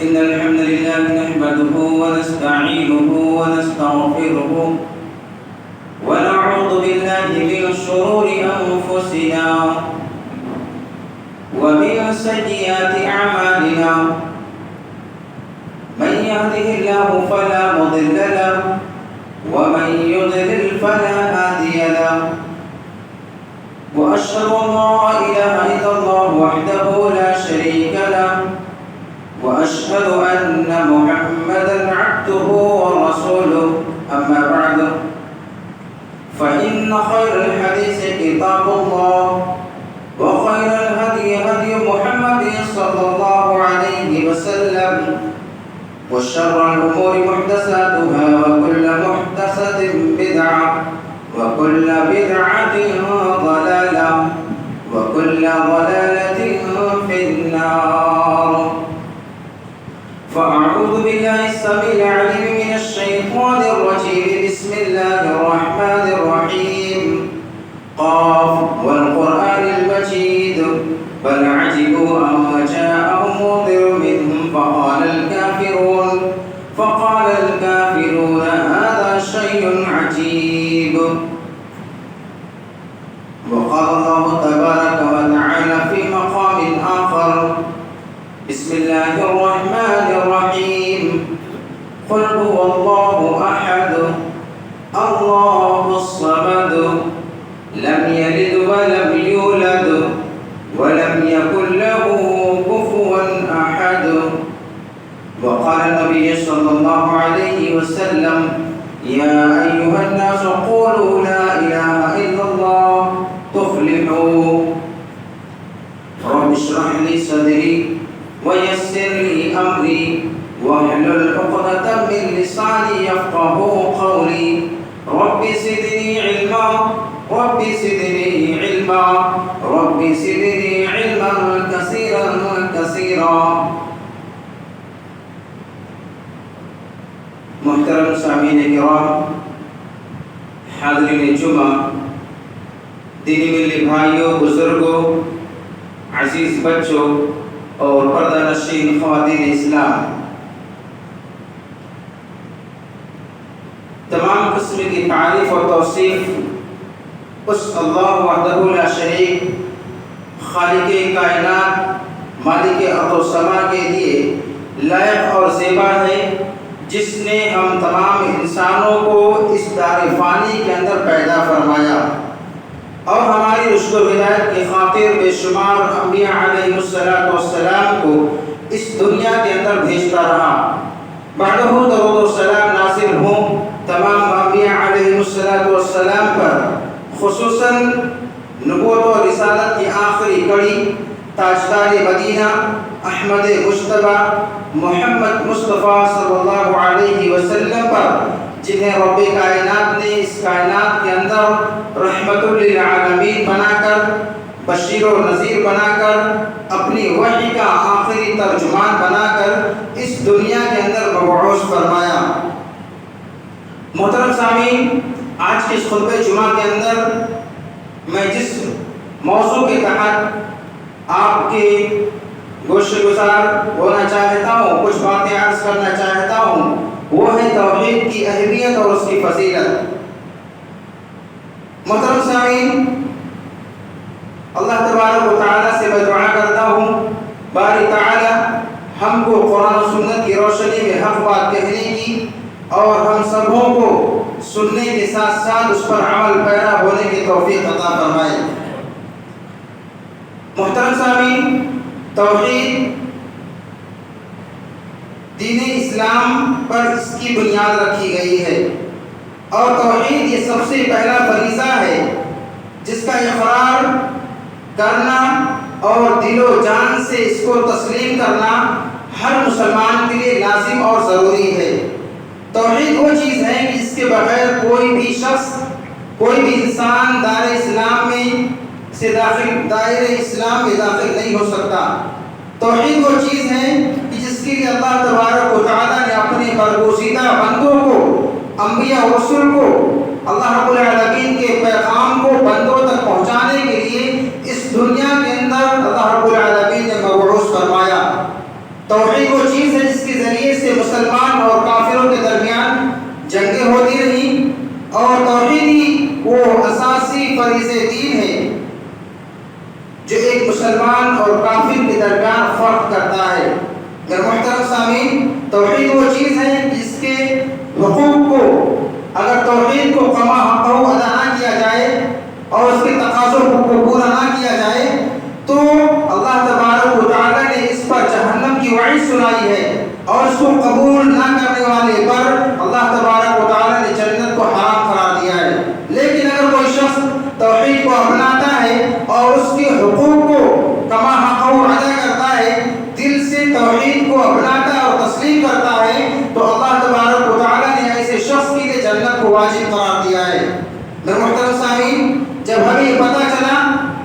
إن الحمد لله نحمده ونستعينه ونستغفره ونعوذ بالله من شرور أنفسنا ومن سيئات أعمالنا من يهده الله فلا مضل له ومن يضلل فلا هادي له وأشهد أن لا إله إلا الله وحده لا شريك له وأشهد أن محمدًا عبده ورسوله أما بعد فإن خير الحديث كتاب الله وخير الهدي هدي محمد صلى الله عليه وسلم وشر الأمور محدثاتها وكل محدثة بدعة وكل بدعة ضلالة وكل ضلالة في النار فأعوذ بالله السميع العليم من الشيطان الرجيم بسم الله الرحمن الرحيم قاف والقرآن المجيد بل عجبوا أن جاءهم منذر منهم فقال الكافرون هذا شيء عجيب وقال الله تبارك وتعالى في مقام آخر بسم الله الرحمن الرحيم قل هو الله أحد الله الصمد لم يلد ولم يولد ولم يكن له كفوا أحد وقال النبي صلى الله عليه وسلم يا أيها الناس قولوا لا إله إلا الله تفلحوا رب اشرح لي صدري ويسر لي أمري واحلل عقدة من لساني يفقهوا قولي رب زدني علما رب زدني علما رب زدني علما كثيرا كثيرا محترم سامعین کرام، حاضرین جمعہ، دینی ملی بھائیوں، بزرگوں، عزیز بچوں اور پردہ نشین خواتین اسلام، تمام قسم کی تعریف اور توصیف اس اللہ وحدہ لا شریک خالق کائنات مالک ارض و سما کے لیے لائق اور زیبا ہے، جس نے ہم تمام انسانوں کو اس دار فانی کے اندر پیدا فرمایا اور ہماری رشد و ہدایت کی خاطر بے شمار انبیاء علیہ السلام کو اس دنیا کے اندر بھیجتا رہا۔ بعدہ درود و سلام نازل ہوں تمام انبیاء علیہ السلام پر، خصوصاً نبوت و رسالت کی آخری کڑی تاجدار مدینہ احمد مجتبی محمد مصطفیٰ صلی اللہ علیہ وسلم پر، جنہیں رب کائنات نے اس کائنات کے اندر رحمت للعالمین بنا کر، بشیر و نذیر بنا کر، اپنی وحی کا آخری ترجمان بنا کر اس دنیا کے اندر مبعوث فرمایا۔ محترم سامعین، آج کے اس خطبہ جمعہ کے اندر میں جس موضوع کے تحت آپ کے گوش گزار ہونا چاہتا ہوں، کچھ باتیں عرض کرنا چاہتا ہوں، وہ ہے توحید کی اہمیت اور اس کی فضیلت۔ محترم سامعین، اللہ تبارک و تعالیٰ سے میں دعا کرتا ہوں باری تعالیٰ ہم کو قرآن و سنت کی روشنی میں حق بات کہنے کی اور ہم سبوں کو سننے کے ساتھ ساتھ اس پر عمل پیرا ہونے کی توفیق عطا فرمائے۔ محترم سامعین، توحید دین اسلام پر اس کی بنیاد رکھی گئی ہے اور توحید یہ سب سے پہلا فریضہ ہے جس کا اقرار کرنا اور دل و جان سے اس کو تسلیم کرنا ہر مسلمان کے لیے لازم اور ضروری ہے۔ توحید وہ چیز ہے کہ جس کے بغیر کوئی بھی شخص، کوئی بھی انسان دائرہ اسلام میں داخل نہیں ہو سکتا۔ توحید وہ چیز ہے کہ جس کے لیے اللہ تبارک و تعالیٰ نے اپنے برگزیدہ بندوں کو، انبیاء و رسول کو، اللہ رب العالمین کے پیغام کو بندوں تک پہنچانے کے لیے اس دنیا کے اندر اللہ رب العالمین نے مبعوث فرمایا۔ توحید وہ چیز ہے جس فریضے دین ہے جو ایک مسلمان اور کافر کے درمیان فرق کرتا ہے۔ میرے محترم سامعین، توحید وہ چیز ہے جس کے حقوق کو اگر توحید کو کما حقہ ادا نہ کیا جائے اور اس کے تقاضوں کو پورا نہ کیا جائے تو اللہ تبارک و تعالیٰ نے اس پر جہنم کی وعید سنائی ہے، اور اس کو قبول نہ کرنے والے پر اللہ تبارک و تعالیٰ نے جنت کو حرام قرار دیا ہے۔ لیکن اگر کوئی شخص توحید کو اپناتا ہے اور اس کے حقوق کو کما حقہ ادا کرتا ہے، دل سے توحید کو اپناتا اور تسلیم کرتا ہے، تو اللہ تبارک و تعالیٰ نے ایسے شخص کے لیے جنت کو واجب قرار دیا ہے۔ میرے محترم سامعین، جب ہمیں پتہ چلا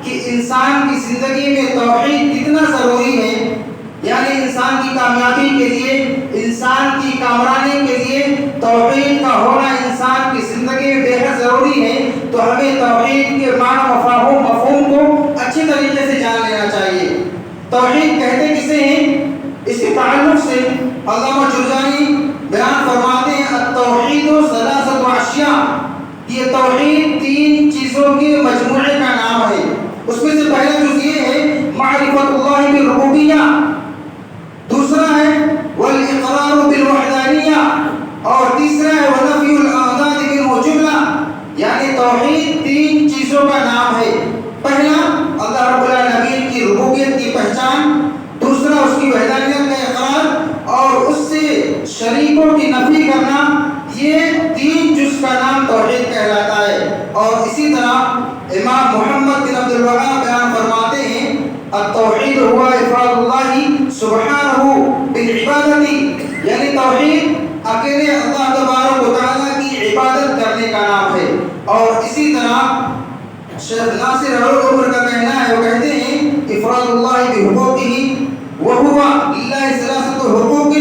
کہ انسان کی زندگی میں توحید کتنا ضروری ہے، یعنی انسان کی کامیابی کے لیے، انسان کی کامرانی کے لیے توحید کا ہونا انسان کی زندگی میں بے حد ضروری ہے، تو ہمیں توحید کے معنی مفہوم کو اچھی طریقے سے جان لینا چاہیے۔ توحید کہتے کسے ہیں؟ اس کے تعلق سے علامہ جرجانی بیان فرماتے ہیں التوحید ثلاثۃ اشیاء، یہ توحید تین چیزوں کے مجموعے کا نام ہے۔ اس میں سے پہلا جز یہ ہے معرفت اللہ بالربوبیہ، دوسرا ہے والاقرار بالوحدانیہ، اور تیسرا ہے ونفی الاعداد منہ جملہ، یعنی توحید تین چیزوں کا نام ہے۔ پہلا اللہ رب العالمین کی ربوبیت کی پہچان، دوسرا اس کی وحدانیت کا اقرار، اور اس سے شریکوں کی نفی کرنا، یہ تین جز کا نام توحید کہلاتا ہے۔ اور اسی طرح امام محمد بن عبد الوہاب بیان فرماتے ہیں التوحید ہوا افراد اللہ سبحانہ بالعبادت، یعنی توحید اکیلے اللہ تبارک و تعالیٰ کی عبادت کرنے کا نام ہے۔ اور اسی طرح شیخ ناصر العمر کا کہنا ہے، وہ کہتے ہیں افراد اللہ بحقوقہ وہو للہ ثلاثۃ حقوق،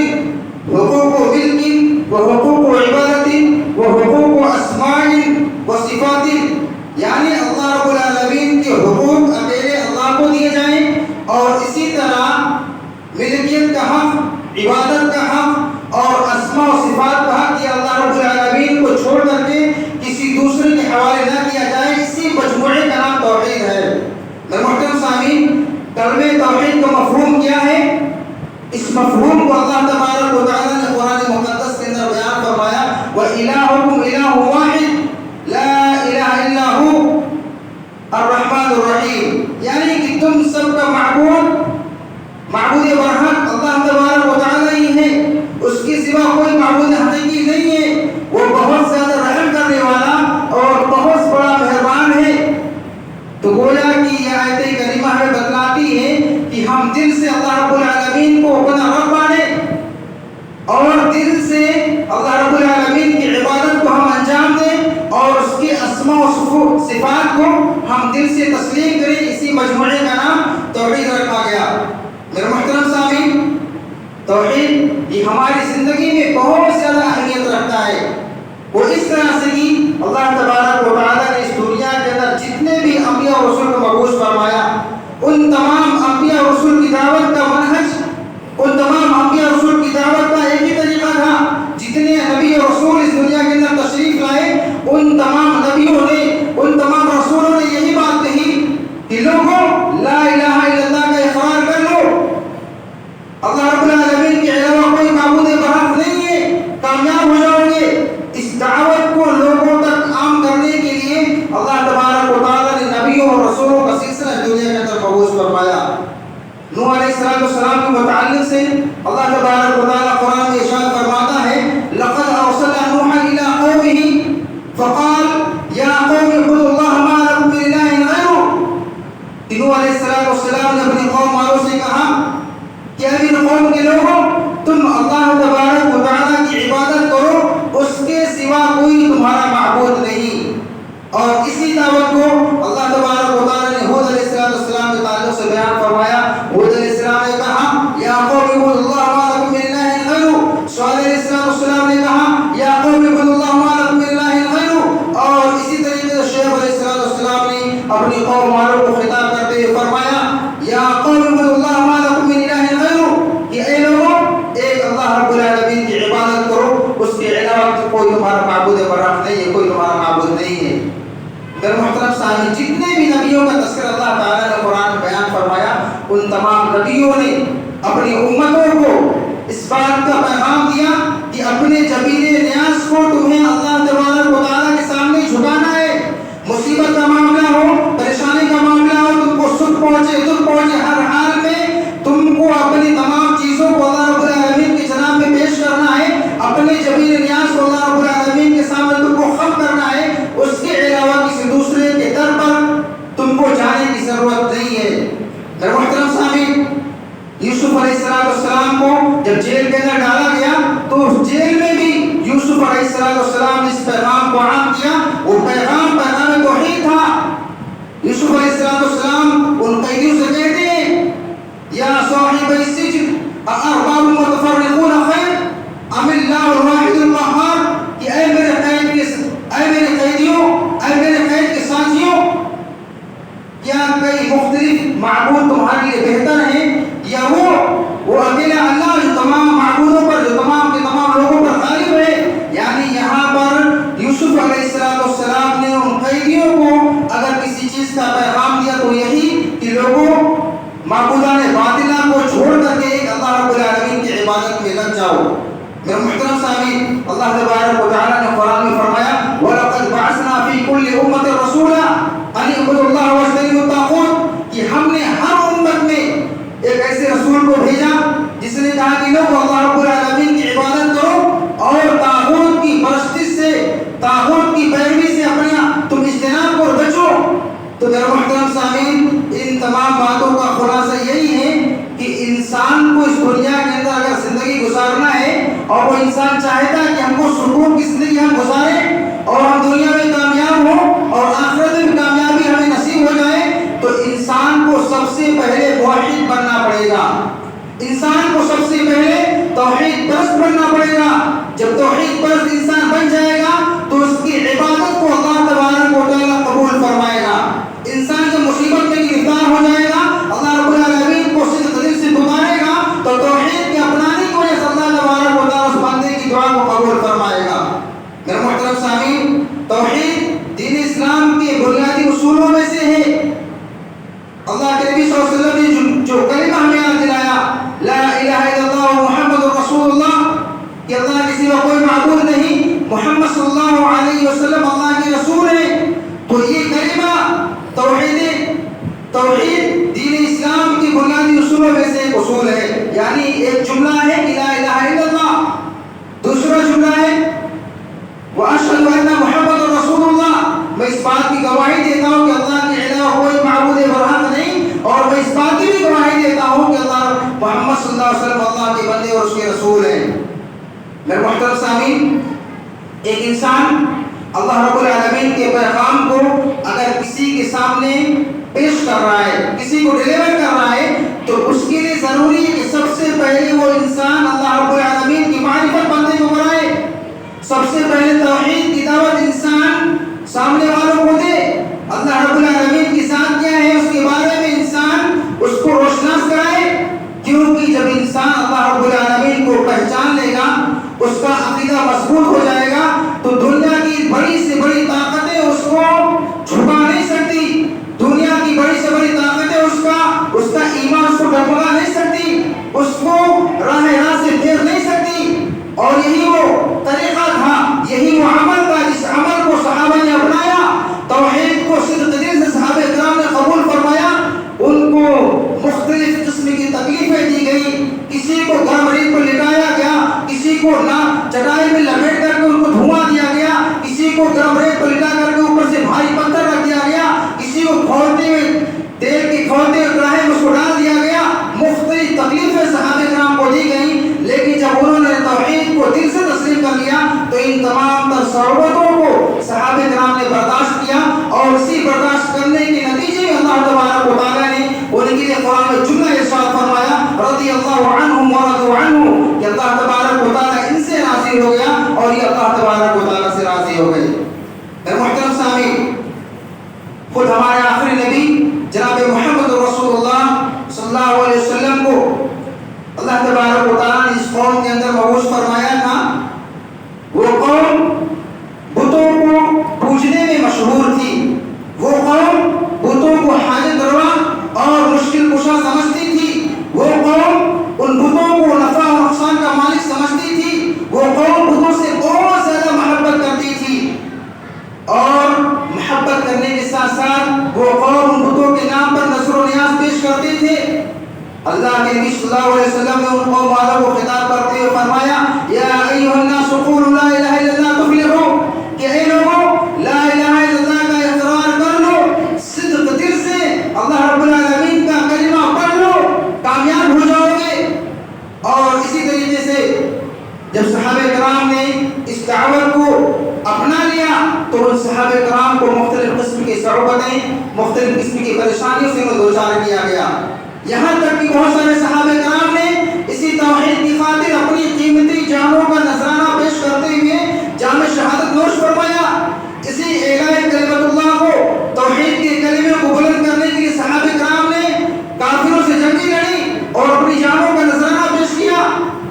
حقوق ملک وحقوق عبادت وحقوق اسماء وصفات، یعنی اللہ رب العالمین کے حقوق اکیلے اللہ کو دیے جائیں، اور اسی طرح ملکیت کا حق، عبادت کا حق اور اسماء و صفات کا حق، یہ اللہ رب العالمین کو چھوڑ کر کے کسی دوسرے کے حوالے نہ کیا جائے، اسی مجموعے کا نام توحید ہے۔ میرے محترم سامعین، کلمہ توحید کا مفہوم کیا ہے؟ اس مفہوم کو اللہ تبارک و تعالیٰ نے قرآن مقدس کے اندر بیان فرمایا وَإِلَٰهُكُمْ إِلَٰهٌ وَاحِدٌ لَا إِلَٰهَ إِلَّا هُوَ الرحمن الرحیم، یعنی کہ تم سب کا معبود برحق اللہ تبارک و تعالیٰ ہی ہے، اس کے سوا کوئی معبود حقیقی نہیں ہے، وہ بہت زیادہ رحم کرنے والا اور بہت بڑا مہربان ہے۔ تو گویا کہ یہ آیت کریمہ ہمیں بتلاتی ہے کہ ہم دل سے اللہ رب العالمین کو اپنا رب مانیں اور دل سے اللہ رب العالمین کی عبادت کو ہم انجام دیں، اور اس کے اسماء و صفات کو ہم دل سے تسلیم کریں، اسی مجموعے کا نام توحید رکھا گیا۔ میرے محترم سامعین، توحید یہ ہماری زندگی میں بہت زیادہ اہمیت رکھتا ہے۔ وہ اس طرح سے کہ اللہ تبارک و تعالیٰ نے اس دنیا کے اندر جتنے بھی انبیاء و رسول کو مبعوث فرمایا، ان تمام انبیاء و رسول کی دعوت کا منہج، ان تمام انبیاء و رسول کی دعوت کا ایک ہی طریقہ تھا۔ جتنے نبی و رسول اس دنیا کے اندر تشریف لائے، ان تمام نبیوں نے، ان تمام رسولوں نے یہی بات کہی کہ لوگوں لا الہ الا اللہ کا اقرار کر لو، اللہ رب العالمین کے علاوہ کوئی معبود برحق نہیں ہے، کامیاب ہو جاؤ گے۔ اس دعوت کو لوگوں تک عام کرنے کے لیے اللہ تبارک و تعالیٰ نے نبیوں اور رسولوں کا سلسلہ دنیا کے اندر مبعوث فرمایا۔ نوح علیہ السلام کے متعلق سے اللہ تبارک و تعالیٰ قرآن میں ارشاد فرماتا ہے لقد ارسلنا نوحا الى قومه فقال یا قوم اعبدوا اللہ ما لکم من الہ غیرہ۔ نوح علیہ السلام نے اپنی قوم والوں سے کہا کہ اے قوم کے لوگوں، تم اللہ تبارک و تعالیٰ کی عبادت کرو، اس کے سوا کوئی تمہارا معبود نہیں۔ اور اسی دعوت کو اللہ تبارک و تعالیٰ نے ہود علیہ السلام کے تعلق سے بیان فرمایا۔ ہود علیہ السلام نے کہا یا قوم اعبدوا اللہ ما لکم من الہ غیرہ۔ صالح علیہ السلام نے کہا یا قوم اعبدوا اللہ ما لکم من الہ غیرہ۔ اور اسی طریقے سے شعیب علیہ السلام نے اپنی قوم والوں کو خطاب کرتے ہوئے فرمایا یا قوم اعبدوا اللہ ما لکم من الہ غیرہ، کہ اے لوگوں ایک اللہ رب العالمین کی عبادت کرو، اس کے علاوہ کوئی تمہارا معبود برحق نہیں ہے، کوئی تمہارا معبود نہیں ہے۔ میرے محترم محترم سامعین، جتنے بھی نبیوں کا تذکرہ اللہ تعالیٰ نے قرآن میں بیان فرمایا، ان تمام نبیوں نے اپنی امتوں کو اس بات کا پیغام دیا کہ اپنے جبین نیاز کو تمہیں اللہ تبارک و تعالیٰ کے سامنے جھکانا ہے۔ مصیبت کا معاملہ ہو، پریشانی کا معاملہ ہو، تم کو سکھ پہنچے دکھ پہنچے، ہر حال میں تم کو اپنی تمام چیزوں کو اللہ رب العالمین کے جناب میں پیش کرنا ہے، اپنے جبین نیاز کو اللہ رب العالمین کے سامنے تم کو خم کرنا ہے۔ اس کے علاوہ کسی دوسرے کے در پر تم کو جانے کی ضرورت نہیں ہے۔ میرے محترم سامعین، یوسف علیہ السلام کو جب جیل کے اندر ڈالا گیا تو اس جیل میں بھی یوسف علیہ السلام نے اس پیغام کو عام کیا۔ وہ پیغام توحید تھا۔ یوسف علیہ السلام ان قیدیوں سے کہتے ہیں، یا صاحب السجن اارباب متفرقون خیر ام اللہ الواحد القہار، کہ اے میرے قید کے ساتھیوں، کیا کئی مختلف معبود تمہارے لیے بہتر ہیں یا وہ اکیلا اللہ جو تمام معبودوں پر، جو تمام کے تمام لوگوں پر غالب ہے؟ یعنی یہاں پر یوسف علیہ السلام نے ان قیدیوں کو اگر کسی چیز کا پیغام دیا تو یہی کہ لوگوں معبودان باطلہ کو چھوڑ کر کے ایک اللہ رب العالمین کی عبادت میں لگ جاؤ۔ میرے محترم سامعین، اللہ تبارک و تعالیٰ نے قرآن میں فرمایا، وَلَقَدْ بَعَثْنَا فِي كُلِّ أُمَّةٍ رَسُولًا أَنِ اعْبُدُوا اللَّهَ وَاجْتَنِبُوا الطَّاغُوتَ، کہ ہم نے ہر امت میں ایک ایسے رسول کو بھیجا جس نے کہا کہ لوگ اللہ رب العالمین کی عبادت کرو اور طاغوت کی پرستش سے، طاغوت کی پیروی سے اپنا تم اجتناب اور بچو۔ تو میرے محترم سامعین، ان تمام باتوں کا خلاصہ یہی ہے کہ انسان کو اس دنیا کے اندر اگر زندگی گزارنا ہے اور وہ انسان چاہتا ہے کہ ہم کو سکون کی زندگی ہم گزاریں اور ہم دنیا میں کامیاب ہوں اور آخرت میں کامیابی ہمیں نصیب ہو جائے، تو انسان کو سب سے پہلے موحد بننا پڑے گا۔ انسان کو سب سے پہلے توحید پرست بننا پڑے گا۔ جب توحید پرست انسان بن جائے گا تو اس کی عبادت کو اللہ تبارک و تعالیٰ قبول فرمائے گا۔ انسان جب مصیبت میں گرفتار ہو جائے گا، اللہ رب العالمین کو صدق دل سے پکارے گا تو توحید کے اپنانے کی وجہ سے اللہ تبارک و تعالیٰ اس بندے کی دعا کو قبول فرمائے گا۔ میرے محترم سامعین، توحید دین اسلام کے بنیادی اصولوں میں سے ہے۔ اللہ کے نبی صلی اللہ علیہ وسلم نے جو کلمہ ہمیں یاد دلایا، لا الہ الا اللہ محمد رسول اللہ، کہ اللہ کے سوا کوئی معبود نہیں، محمد صلی اللہ علیہ وسلم اللہ کے رسول ہیں، تو یہ کلمہ توحید دین اسلام کی بنیادی اصولوں میں سے ایک اصول ہے۔ یعنی ایک جملہ ہے لا الہ الا اللہ، دوسرا جملہ ہے واشهد ان محمد رسول اللہ، میں اس بات کی گواہی دیتا ہوں کہ اللہ کے علاوہ کوئی معبود برحق نہیں، اور میں اس بات کی بھی گواہی دیتا ہوں کہ اللہ محمد صلی اللہ علیہ وسلم اللہ کے بندے اور اس کے رسول ہیں۔ میرے محترم سامعین، ایک انسان اللہ رب العالمین کے پیغام کو اگر کسی کے سامنے پیش کر رہا ہے، کسی کو ڈیلیور کر رہا ہے، تو اس کے لیے ضروری ہے کہ سب سے پہلے وہ انسان اللہ رب العالمین کی معرفت بندے کو کرائے۔ سب سے پہلے توحید کی دعوت انسان سامنے والوں کو دے، اللہ رب العالمین کی ذات کیا ہے اس کے بارے میں انسان اس کو روشناس کرائے، کیونکہ جب انسان اللہ رب العالمین کو پہچان لے گا، اس کا عقیدہ مضبوط ہو جائے گا، تو دنیا کی بڑی سے بڑی طاقتیں اس کو چھپا نہیں سکتی، دنیا کی بڑی سے بڑی طاقتیں اس کا ایمان اس کو ڈگمگا نہیں سکتی، اس کو راہ سے پھیر نہیں سکتی۔ اور یہی وہ طریقہ تھا، یہی وہ عمل تھا جس عمل کو صحابہ نے اپنایا، توحید کو صدق دل سے صحابہ کرام نے قبول فرمایا۔ ان کو مختلف قسم کی تکلیفیں دی گئی، کسی کو گرم ریت پر لٹایا گیا، کسی کو چٹائی میں لپیٹ کر کے ان کو دھواں دیا گیا، کسی کو گرم ریت پر لٹا کر کے اوپر سے بھاری پتھر رکھ دیا گیا، کسی کو کھولتے ہوئے تیل کی کھولتے ہوئے کڑاہی میں اس کو ڈال دیا گیا۔ مختلف تکلیفیں صحابہ کرام کو دی گئی، لیکن جب انہوں نے توحید کو دل سے تسلیم کر لیا تو ان تمام تر صعوبتوں کو صحابہ کرام نے برداشت کیا، اور اسی برداشت کرنے کے نتیجے میں اللہ تبارک و تعالیٰ نے ان کے لیے قرآن میں جملہ ارشاد فرمایا، رضی اللہ عنہم ورضوا عنہ، کہ اللہ تبارک و تعالیٰ ان سے راضی ہو گیا اور یہ اللہ تبارک و تعالیٰ سے راضی ہو گئے۔ میرے محترم سامعین، خود ہمارے آخری نبی جناب محمد رسول اللہ صلی اللہ علیہ وسلم کو اللہ تبارک و تعالیٰ نے اس قوم کے اندر مبعوث فرمایا تھا۔ وہ قوم بتوں کو پوجنے میں مشہور تھی، وہ اللہ کے نبی صلی اللہ علیہ وسلم نے ان قوم والوں کو خطاب کرتے ہوئے فرمایا یا ایھا الناس قولوا لا الہ الا اللہ تفلحوا، کہ اے لوگوں لا الہ الا اللہ کا اقرار کر لو، صدق دل سے اللہ رب العالمین کا کلمہ پڑھ لو، کامیاب ہو جاؤ گے۔ اور اسی طریقے سے جب صحابہ کرام نے اس دعوت کو اپنا لیا تو ان صحابہ کرام کو مختلف قسم کی صعوبتیں، مختلف قسم کی پریشانیوں سے دوچار کیا گیا، یہاں تک کہ بہت سارے صحابہ کرام نے اسی توحید کی خاطر اپنی قیمتی جانوں کا نذرانہ پیش کرتے ہوئے جام شہادت نوش فرمایا۔ اسی اعلان کلمت اللہ کو، توحید کے کلمے کو بلند کرنے کے لیے صحابہ کرام نے کافروں سے جنگیں لڑی اور اپنی جانوں کا نذرانہ پیش کیا۔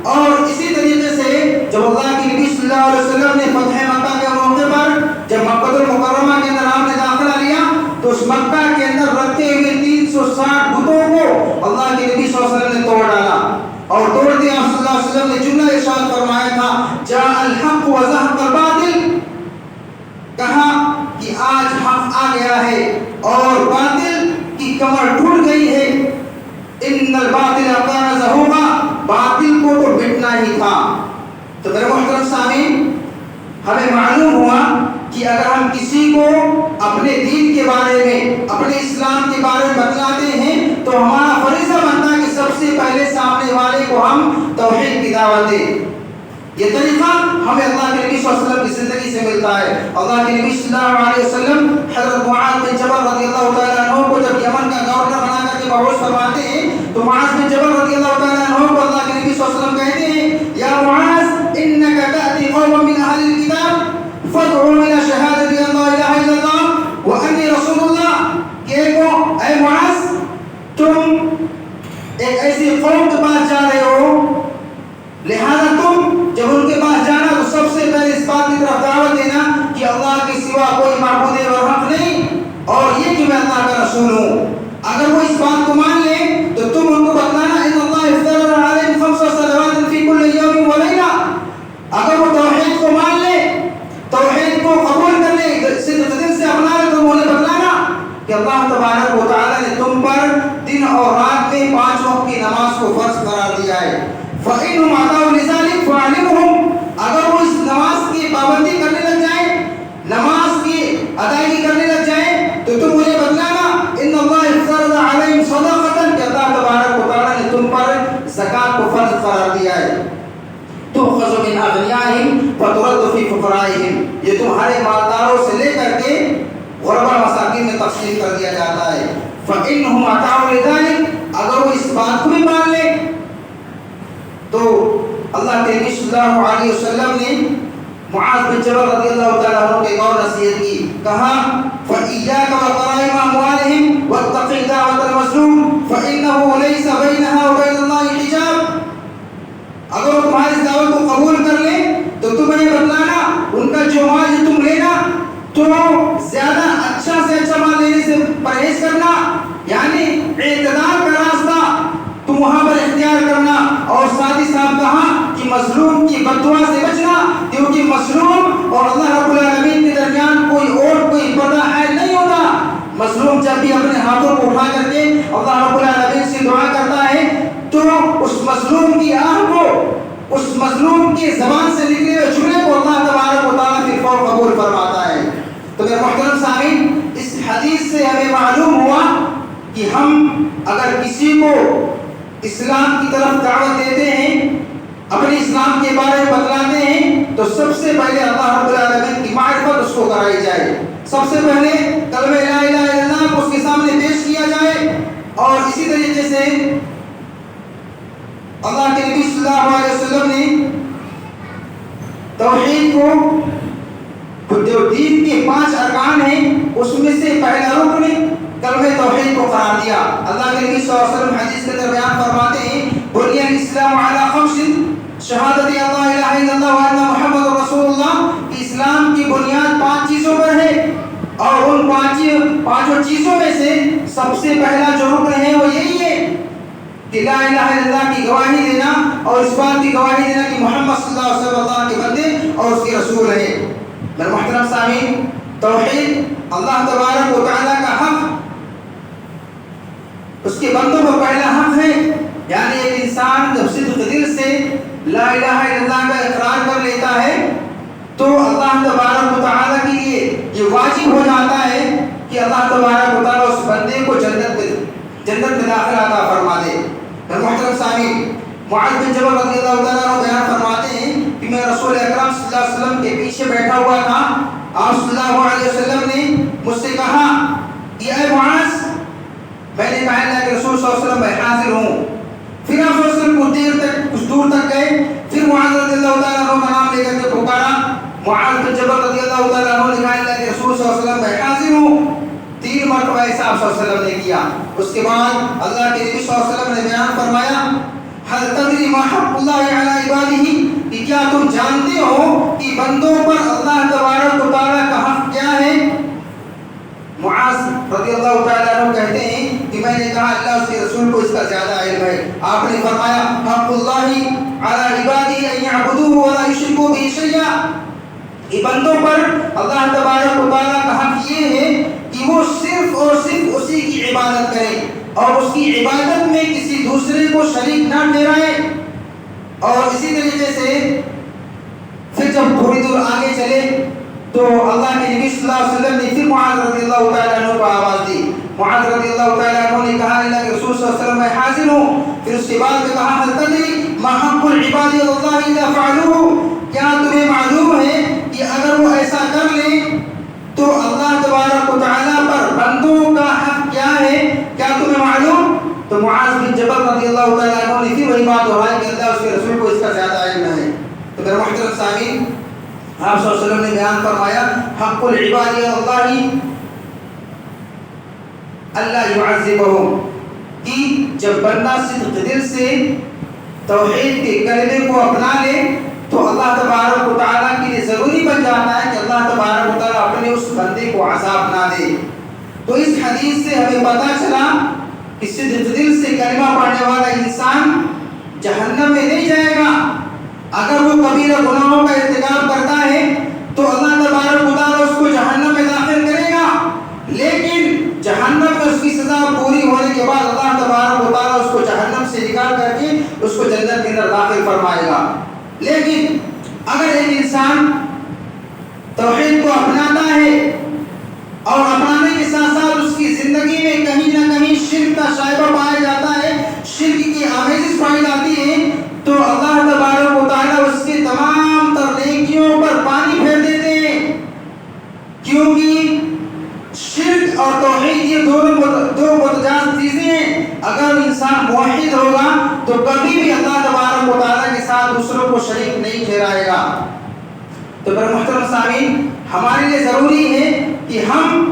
اور اسی طریقے سے جب اللہ کے نبی صلی اللہ علیہ وسلم نے فتح مکہ کے موقع پر جب مکہ المکرمہ کے اندر آپ نے داخلہ لیا تو اس مکہ کے اندر رکھے ہوئے 360 بتوں کو اللہ کے نبی صلی اللہ علیہ وسلم نے توڑ ڈالا، اور توڑ دیا۔ آپ صلی اللہ علیہ وسلم نے جملہ ارشاد فرمایا تھا جاء الحق وزهق الباطل، کہا کہ آج حق آ گیا ہے اور باطل کی کمر ٹوٹ گئی ہے۔ ان الباطل کان زہوقا، باطل کو تو مٹنا ہی تھا۔ تو میرے محترم سامعین، ہمیں معلوم ہوا کہ اگر ہم کسی کو اپنے دین کے بارے میں، اپنے اسلام کے بارے میں بتلاتے ہیں تو ہمارا فریضہ بنتا ہے کہ سب سے پہلے سامنے والے کو ہم توحید کی دعوت دیں۔ یہ طریقہ ہمیں اللہ کے نبی صلی اللہ علیہ وسلم کی زندگی سے ملتا ہے۔ اللہ کے نبی صلی اللہ علیہ وسلم حضرت معاذ بن جبل رضی اللہ تعالیٰ عنہ کو جب یمن کا گورنر بنا کر کے مبعوث فرماتے ہیں تو معاذ بن جبل رضی اللہ تعالیٰ عنہ کو اللہ کے نبی صلی اللہ علیہ وسلم کہتے ہیں یا معاذ انك تأتي قوما من اهل الكتاب فادعوا الى شهادة ان لا اله الا الله واني رسول الله، کہ اے معاذ تم ایک ایسی قوم کے پاس جا رہے ہو، لہذا تم جب ان کے پاس جانا تو سب سے پہلے اس بات کی طرف دعوت دینا کہ اللہ کے سوا کوئی معبود برحق نہیں اور یہ کہ میں اللہ کا رسول ہوں۔ اگر وہ اس بات کو مان لیں تو تم ان کو بتلانا ان اللہ افترض علیہم 5 صلوات فی کل یوم و لیلہ۔ اگر وہ توحید کو مان لے، توحید کو قبول کر لے، صدق دل سے اپنا لے، تو انہیں بتلانا کہ اللہ تبارک و تعالی نے تم پر دن اور رات میں 5 وقت کی نماز کو فرض قرار دیا ہے۔ فَإِنْهُمْ عَطَوْا لِذَلِكَ فَعَلِمْهُمْ، اگر وہ اس نماز کی پابندی کرنے لگ جائیں، نماز کی ادائیگی کرنے لگ جائیں تو تم مجھے بتلانا ان اللہ افترض علیہم صدقۃ، کہ اللہ تبارک و تعالی نے تم پر زکات کو فرض قرار دیا ہے۔ تؤخذ من اغنیائہم فترد فی فقرائہم، یہ تمہارے مالداروں سے لے کر کے غربا مساکین میں تقسیم کر دیا جاتا ہے۔ فَإِنْهُمْ عَطَوْا لِذَلِكَ، اگر وہ اس بات کو بھی مان لے تو اللہ کے نبی صلی اللہ علیہ وسلم نے معاذ بن جبل رضی اللہ تعالیٰ عنہ کے اور نصیحت کی، کہا فَإِيَّاكَ وَقَرَائِمَ أَمْوَالِهِمْ وَاتَّقِ دَعْوَةَ الْمَظْلُومِ فَإِنَّهُ لَيْسَ بَيْنَهَا وَبَيْنَ اللَّهِ حِجَابٌ، اگر وہ تمہاری اس دعوت کو قبول کر لیں تو تمہیں بتلانا ان کا جو مال تم لینا تو زیادہ اچھا سے اچھا مال لینے سے پرہیز کرنا، یعنی اعتدال کا راستہ تم وہاں پر اختیار کرنا، اور ساتھ ہی ساتھ کہا کہ مظلوم کی بددعا سے بچنا، کیونکہ مظلوم اور اللہ رب العالمین کے درمیان کوئی پردہ حائل نہیں ہوتا۔ مظلوم جب بھی اپنے ہاتھوں کو اٹھا کر کے اللہ رب العالمین سے دعا کرتا ہے تو اس مظلوم کی آہ کو، اس مظلوم کی زبان سے نکلے ہوئے جملے کو اللہ تبارک و تعالیٰ پھر فور قبول فرماتا ہے۔ تو میرے محترم سامعین، اس حدیث سے ہمیں معلوم ہوا کہ ہم اگر کسی کو اسلام کی طرف دعوت دیتے ہیں، اپنے اسلام کے بارے میں بتلاتے ہیں تو سب سے پہلے اللہ رب العالمین کی معرفت اس کو کرائی جائے، سب سے پہلے کلمہ لا الہ الا اللہ کو اس کے سامنے پیش کیا جائے، اور اسی طریقے سے اللہ کے نبی صلی اللہ علیہ وسلم نے توحید کو، جو دین کے 5 ارکان ہیں اس میں سے پہلا رکن کلمہ توحید کو قرار دیا۔ اللہ کے نبی صلی اللہ علیہ وسلم حدیث کے اندر بیان فرماتے ہیں بنی الاسلام علی 5 شہادت اللہ الہ الا اللہ وان محمد رسول اللہ، کہ اسلام کی بنیاد 5 چیزوں پر ہے، اور ان 5 چیزوں میں سے سب سے پہلا جو رکن ہے وہ یہی ہے کہ لا الہ الا اللہ کی گواہی دینا اور اس بات کی گواہی دینا کہ محمد صلی اللہ علیہ وسلم اللہ کے بندے اور اس کے رسول ہیں۔ میرے محترم سامعین، توحید اللہ تبارک و تعالیٰ کا حق، اس کے بندوں پر پہلا حق ہے یعنی ایک انسان جب صدق دل سے لا الہ الا اللہ کا اقرار کر لیتا ہے تو اللہ تبارک و تعالیٰ کے لیے یہ واجب ہو جاتا ہے کہ اللہ تبارک و تعالیٰ اس بندے کو جنت میں داخل عطا فرما دے۔ محترم سامعین، معاذ بن جبل رضی اللہ تعالیٰ عنہ بیان فرماتے ہیں کہ میں رسول اکرم صلی اللہ علیہ وسلم کے پیچھے بیٹھا ہوا تھا، آپ صلی اللہ علیہ وسلم نے مجھ سے کہا کہ اے معاذ، میں نے کہا اللہ کے رسول صلی اللہ علیہ وسلم میں حاضر ہوں۔ پھر آپ صلی اللہ علیہ وسلم کچھ دور تک گئے، پھر معاذ رضی اللہ تعالیٰ عنہ کا نام لے کر کے پکارا، معاذ بن جبل رضی اللہ تعالیٰ عنہ نے کہا اللہ کے رسول صلی اللہ علیہ وسلم میں حاضر ہوں۔ 3 مرتبہ ایسا آپ صلی اللہ علیہ وسلم نے کیا۔ اس کے بعد اللہ کے نبی صلی اللہ علیہ وسلم نے بیان فرمایا حل تدری ما حق اللہ علی عبادہ، کہ کیا تم جانتے ہو کہ بندوں پر اللہ تبارک و تعالیٰ کا حق کیا ہے؟ معاذ رضی اللہ تعالیٰ عنہ کہتے ہیں کہ میں نے کہا اللہ اس کے رسول کو اس کا زیادہ علم ہے۔ آپ نے فرمایا حق اللہ علی عبادہ ان یعبدوہ ولا یشرکوا بہ شیئا، کہ بندوں پر اللہ تبارک و تعالیٰ کا حق یہ ہے کہ وہ صرف اور صرف اسی کی عبادت کریں اور اس کی عبادت میں کسی دوسرے کو شریک نہ ٹھہرائیں۔ اور اسی طریقے سے پھر جب تھوڑی دور آگے چلے تو اللہ کے نبی صلی اللہ علیہ وسلم نے پھر معاذ رضی اللہ تعالیٰ عنہ کو آواز دی۔ معاذ رضی اللہ تعالیٰ عنہ نے کہا اللہ کے رسول صلی اللہ علیہ وسلم میں حاضر ہوں۔ پھر اس کے بعد میں کہا حل تدری ما حق العباد اللہ اذا فعلوه، کیا تمہیں معلوم ہے کہ اگر وہ ایسا کر لیں تو اللہ تبارک و تعالیٰ پر بندوں کا حق کیا ہے؟ کیا تمہیں معلوم؟ تو معاذ بن جبل رضی اللہ تعالیٰ عنہ نے پھر وہی بات دہرائی کہ اللہ اس کے رسول کو اس کا زیادہ علم ہے۔ تو میرے محترم سامعین، آپ صلی اللہ علیہ وسلم نے بیان فرمایا حق العباد اللہ اللہ یعذبہم، کہ جب بندہ صدق دل سے توحید کے کلمے کو اپنا لے تو اللہ تبارک و تعالیٰ کے لیے ضروری بن جاتا ہے کہ اللہ تبارک و تعالیٰ اپنے اس بندے کو عذاب نہ دے۔ تو اس حدیث سے ہمیں پتہ چلا کہ صدق دل سے کلمہ پڑھنے والا انسان جہنم میں نہیں جائے گا۔ اگر وہ کبیرہ گناہوں کا ارتکاب کرتا ہے تو اللہ تبارک و تعالیٰ اس کو جہنم میں داخل کرے گا، لیکن جہنم میں اس کی سزا پوری ہونے کے بعد اللہ تبارک و تعالیٰ اس کو جہنم سے نکال کر کے اس کو جنت کے اندر داخل فرمائے گا۔ لیکن اگر ایک انسان توحید کو اپناتا ہے اور اپنانے کے ساتھ ساتھ اس کی زندگی میں کہیں نہ کہیں شرک کا شائبہ پایا جاتا ہے، شرک کی آمیزش پائی جاتی ہے، تو اللہ تبارک و تعالیٰ اس کے تمام تر نیکیوں پر پانی پھیر دیتے ہیں، کیونکہ شرک اور توحید یہ دو متجاوز چیزیں ہیں۔ اگر انسان موحد ہوگا تو کبھی بھی اللہ تبارک و تعالیٰ کے ساتھ دوسروں کو شریک نہیں ٹھہرائے گا۔ تو میرے محترم سامعین، ہمارے لیے ضروری ہے کہ ہم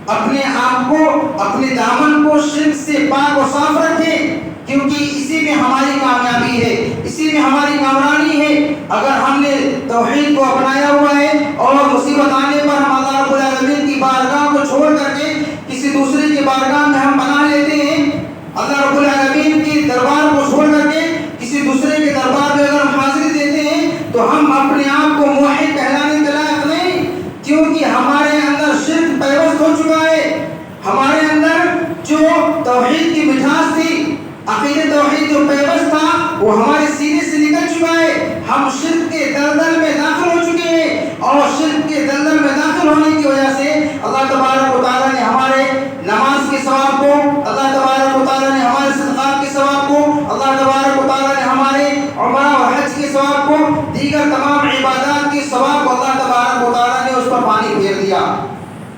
اپنے آپ کو، اپنے دامن کو شرک سے پاک و صاف رکھیں، کیونکہ اسی میں ہماری کامیابی ہے، اسی میں ہماری کامرانی ہے۔ اگر ہم نے توحید کو اپنایا ہوا ہے اور مصیبت آنے پر ہم اللہ رب العالمین کی بارگاہ کو چھوڑ کر کے کسی دوسرے کی بارگاہ میں ہم پناہ لیتے ہیں، اللہ رب العالمین کی دربار کو چھوڑ کر کے کسی دوسرے کے دربار میں اگر ہم حاضری دیتے ہیں تو ہم اپنے آپ کو موحد کہلانے کے لائق نہیں، کیونکہ ہمارے اندر شرک پیوست ہو چکا ہے۔ ہمارے اندر جو توحید کی مٹھاس تھی، عقیدہ توحید جو پیوست تھا، وہ ہمارے سینے سے نکل چکا ہے۔ ہم شرک کے دلدل میں داخل ہو چکے ہیں، اور شرک کے دلدل میں داخل ہونے کی وجہ سے اللہ تبارک و تعالیٰ نے ہمارے نماز کے ثواب کو، اللہ تبارک و تعالیٰ نے ہمارے صدقات کے ثواب کو، اللہ تبارک و تعالیٰ نے ہمارے عمرہ اور حج کے ثواب کو، دیگر تمام عبادات کے ثواب کو اللہ تبارک و تعالیٰ نے اس پر پانی پھیر دیا۔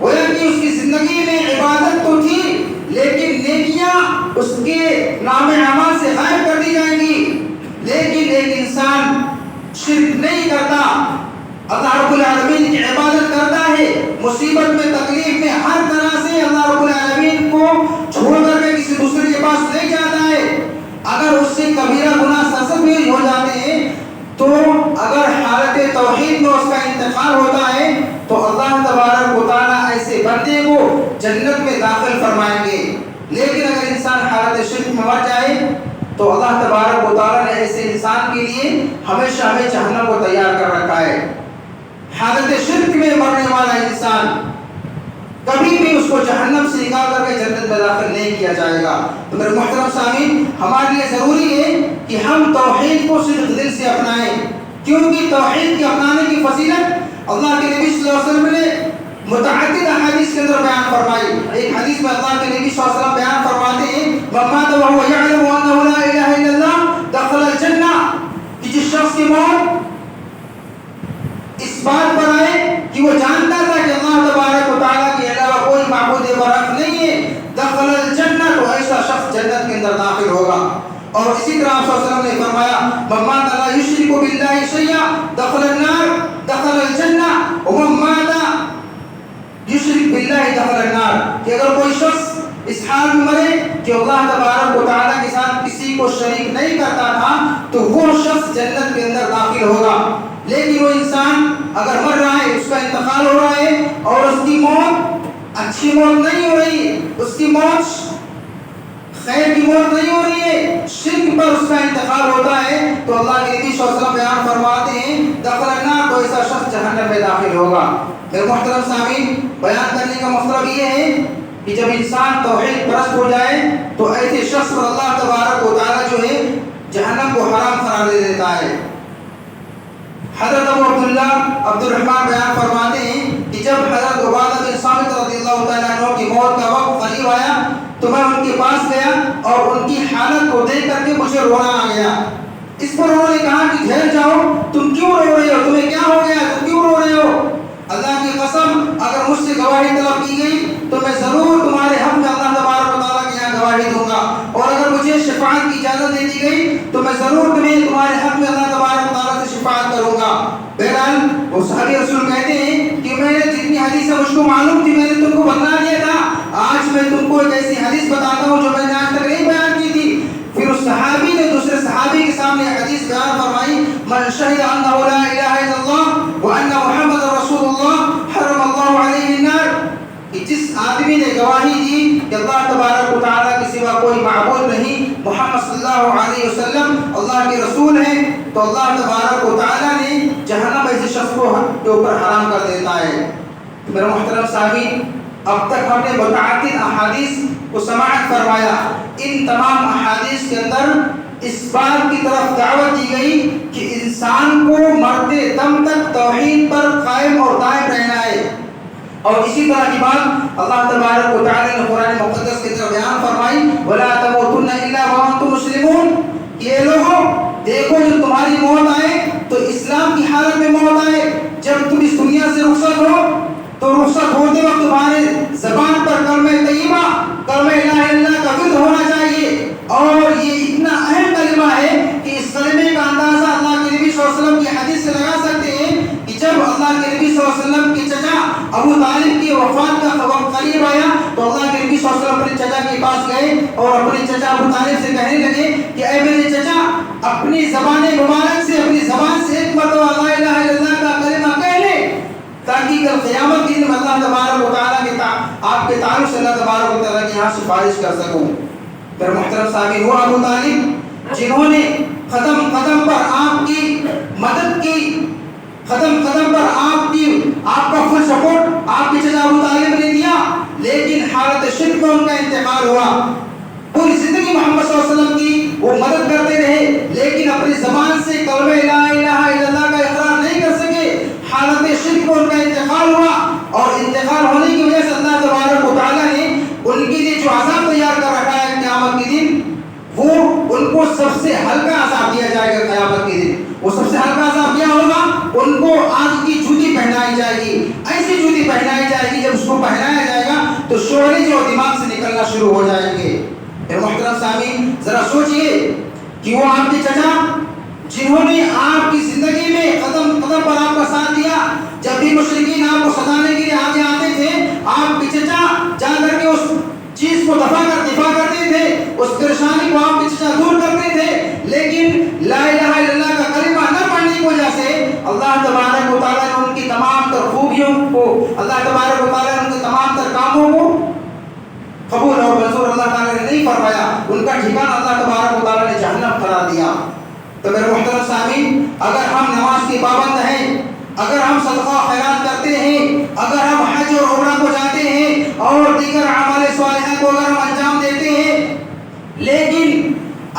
گویا کہ اس کی زندگی میں عبادت تو تھی، لیکن نیکیاں اس کے نام اعمال سے غائب کر دی جائیں گی۔ لیکن ایک انسان شرک نہیں کرتا، اللہ رب العالمین کی عبادت کرتا ہے، مصیبت میں، تکلیف میں، ہر طرح سے اللہ رب العالمین کو چھوڑ کر کے کسی دوسرے کے پاس نہیں جاتا ہے۔ اگر اس سے کبیرہ گناہ سرزد ہو جاتے ہیں تو اگر حالت توحید میں اس کا انتقال ہوتا ہے تو اللہ تبارک و تعالیٰ ایسے بندے کو جنت میں داخل فرمائیں گے۔ لیکن اگر انسان حالت شرک میں مر جائے تو اللہ تبارک و تعالیٰ نے ایسے انسان کے لیے ہمیشہ ہمیں جہنم کو تیار کر رکھا ہے۔ حالت شرک میں مرنے والا انسان کبھی بھی اس کو جہنم سے نکال کر کے جنت میں داخل نہیں کیا جائے گا۔ تو میرے محترم سامعین، ہمارے لیے ضروری ہے کہ ہم توحید کو صدق دل سے اپنائیں، کیونکہ توحید کے اپنانے کی فضیلت اللہ کے نبی صلی اللہ علیہ وسلم نے متعدد احادیث کے اندر بیان فرمائی۔ ایک حدیث میں اللہ کے نبی صلی اللہ علیہ وسلم بیان فرماتے ہیں من مات وهو يعلم انه لا اله الا الله دخل الجنہ، کہ جس شخص کی موت اس بات پر آئے کہ وہ جانتا تھا کہ اللہ تبارک و تعالیٰ کے علاوہ کوئی معبود برحق نہیں ہے، دخل الجنہ، تو ایسا شخص جنت کے اندر داخل ہوگا۔ اور اسی طرح آپ صلی اللہ علیہ وسلم نے فرمایا من مات لا یشرک باللہ شیئا دخل النار دخل الجنہ ومن مات یشرک باللہ دخل النار، کہ اگر کوئی شخص اس حال میں مرے کہ اللہ تبارک و تعالیٰ کے ساتھ کسی کو شریک نہیں کرتا تھا تو وہ شخص جنت کے اندر داخل ہوگا۔ لیکن وہ انسان اگر مر رہا ہے، اس کا انتقال ہو رہا ہے اور اس کی موت اچھی موت نہیں ہو رہی، اس کی موت خیر کی موت نہیں ہو رہی ہے، شرک پر اس کا انتقال ہوتا ہے، تو اللہ کے نبی صلی اللہ علیہ وسلم بیان فرماتے ہیں دخل النار، تو ایسا شخص جہنم میں داخل ہوگا۔ میرے محترم سامعین، بیان کرنے کا مطلب یہ ہے کہ جب انسان توحید پرست ہو جائے تو ایسے شخص پر اللہ تبارک و تعالیٰ جو ہے جہنم کو حرام قرار دے دیتا ہے۔ حضرت ابو عبداللہ عبد الرحمن بیان فرماتے ہیں کہ جب حضرت عبادہ بن صامت رضی اللہ تعالیٰ عنہ کی موت کا وقت قریب آیا تو میں ان کے پاس گیا اور ان کی حالت کو دیکھ کر کے مجھے رونا آ گیا۔ اس پر انہوں نے کہا کہ ٹھہر جاؤ، تم کیوں رو رہے ہو، تمہیں کیا ہو گیا، تم کیوں رو رہے ہو؟ اللہ کی قسم اگر مجھ سے گواہی طلب کی گئی تو میں ضرور تمہارے حق میں اللہ تبارک و تعالیٰ کے یہاں گواہی دوں گا، اور اگر مجھے شفاعت کی اجازت دے دی گئی تو میں ضرور تمہارے حق میں اللہ تبارک و تعالیٰ سے شفاعت کروں گا۔ بہرحال وہ صحابی رسول کہتے ہیں کہ میں نے جتنی حدیثیں مجھ کو معلوم تھی میں نے تم کو بتلا دیا تھا، آج میں تم کو ایک ایسی حدیث بتاتا ہوں جو میں نے آج تک نہیں بیان کی تھی۔ پھر اس صحابی نے دوسرے صحابی کے سامنے حدیث بیان فرمائی من شہد انہ لا الہ الا اللہ وان محمد رسول اللہ حرم اللہ علیہ النار، کہ جس آدمی نے گواہی دی کہ اللہ تبارک و تعالیٰ کے سوا کوئی معبود نہیں، محمد صلی اللہ علیہ وسلم اللہ کے رسول ہیں، تو اللہ تبارک و تعالیٰ نے جہنم ایسے شخص کو کے اوپر حرام کر دیتا ہے۔ میرے محترم سامعین، اب تک ہم نے متعدد احادیث کو سماعت فرمایا، ان تمام احادیث کے اندر اس بات کی طرف دعوت دی گئی کہ انسان کو مرتے دم تک توحید پر قائم اور دائم رہنا ہے۔ اور اسی طرح کی بات اللہ تبارک و تعالی نے قرآن مقدس کی طرف بیان فرمائی وَلَا تَمُوتُنَّ إِلَّا وَأَنْتُمْ مُسْلِمُونَ، یہ لوگوں دیکھو جب تمہاری موت آئے تو اسلام کی حالت میں موت آئے، جب تم اس دنیا سے رخصت ہو تو رخصت ہوتے وقت تمہارے زبان پر کلمہ طیبہ کلمہ لا الہ الا اللہ کا ورد ہونا چاہیے، اور یہ اتنا اہم کلمہ ہے کہ اس کلمے کا اندازہ اللہ کے نبی صلی اللہ علیہ وسلم کی حدیث سے لگا سکتے ہیں کہ جب اللہ کے نبی صلی اللہ علیہ وسلم کے چچا ابو طالب کی وفات کا وقت قریب آیا تو اللہ کے نبی صلی اللہ علیہ وسلم اپنے چچا کے پاس گئے اور اپنے چچا ابو طالب سے کہنے لگے کہ اے میرے چچا، اپنی زبان مبارک سے اپنی زبان سے ایک مرتبہ لا الہ الا اللہ کا کلمہ کہہ لے تاکہ کل قیامت کے دن اللہ تبارک و تعالیٰ کے آپ کے تعلق سے اللہ تبارک و تعالیٰ کے یہاں سفارش کر سکوں۔ پھر محترم سامعین، وہ ابو طالب جنہوں نے قدم قدم پر آپ کی مدد کی، قدم قدم پر آپ کا فل سپورٹ آپ کے چچا ابو طالب نے دیا، لیکن حالت شرک میں ان کا انتقال ہوا۔ پوری زندگی محمد صلی اللہ علیہ وسلم کی وہ مدد کرتے رہے لیکن اپنی زبان سے کلمہ لا الہ الا اللہ کا اقرار نہیں کر سکے، حالت شرک میں ان کا انتقال ہوا، اور انتقال ہونے کی وجہ سے اللہ تبارک و تعالیٰ نے ان کے لیے جو عذاب تیار کر رکھا ہے قیامت کے دن، وہ ان کو سب سے ہلکا عذاب دیا جائے گا قیامت کے دن۔ وہ سب سے ہلکا عذاب کیا ہوگا؟ ان کو آگ کی جوتی پہنائی جائے گی، ایسی جوتی پہنائی جائے گی جب اس کو پہنایا جائے گا تو شعلے جو دماغ سے نکلنا شروع ہو جائیں گے۔ محترم سامعین، ذرا سوچئے کہ وہ آپ کے چچا جنہوں نے آپ کی زندگی میں قدم قدم پر آپ کا ساتھ دیا، جب بھی مشرکین آپ کو ستانے کے لیے آگے آتے تھے آپ کے چچا جا کر کے اس چیز کو دفاع کرتے تھے، اس پریشانی کو آپ کے چچا دور کرتے تھے، لیکن لا الہ الا اللہ کا کلمہ نہ پڑھنے کی وجہ سے اللہ تبارک و تعالیٰ نے ان کی تمام تر خوبیوں کو، اللہ تبارک و تعالیٰ نے ان کے تمام تر کاموں کو قبول اور منظور اللہ تعالیٰ نے نہیں فرمایا، ان کا ٹھکانہ اللہ تبارک و تعالیٰ نے جہنم قرار دیا۔ تو میرے محترم سامعین، اگر ہم نماز کے پابند ہیں، اگر ہم صدقہ خیرات کرتے ہیں، اگر ہم حج اور عمرہ کو جاتے ہیں اور دیگر اعمال صالحہ کو اگر ہم لیکن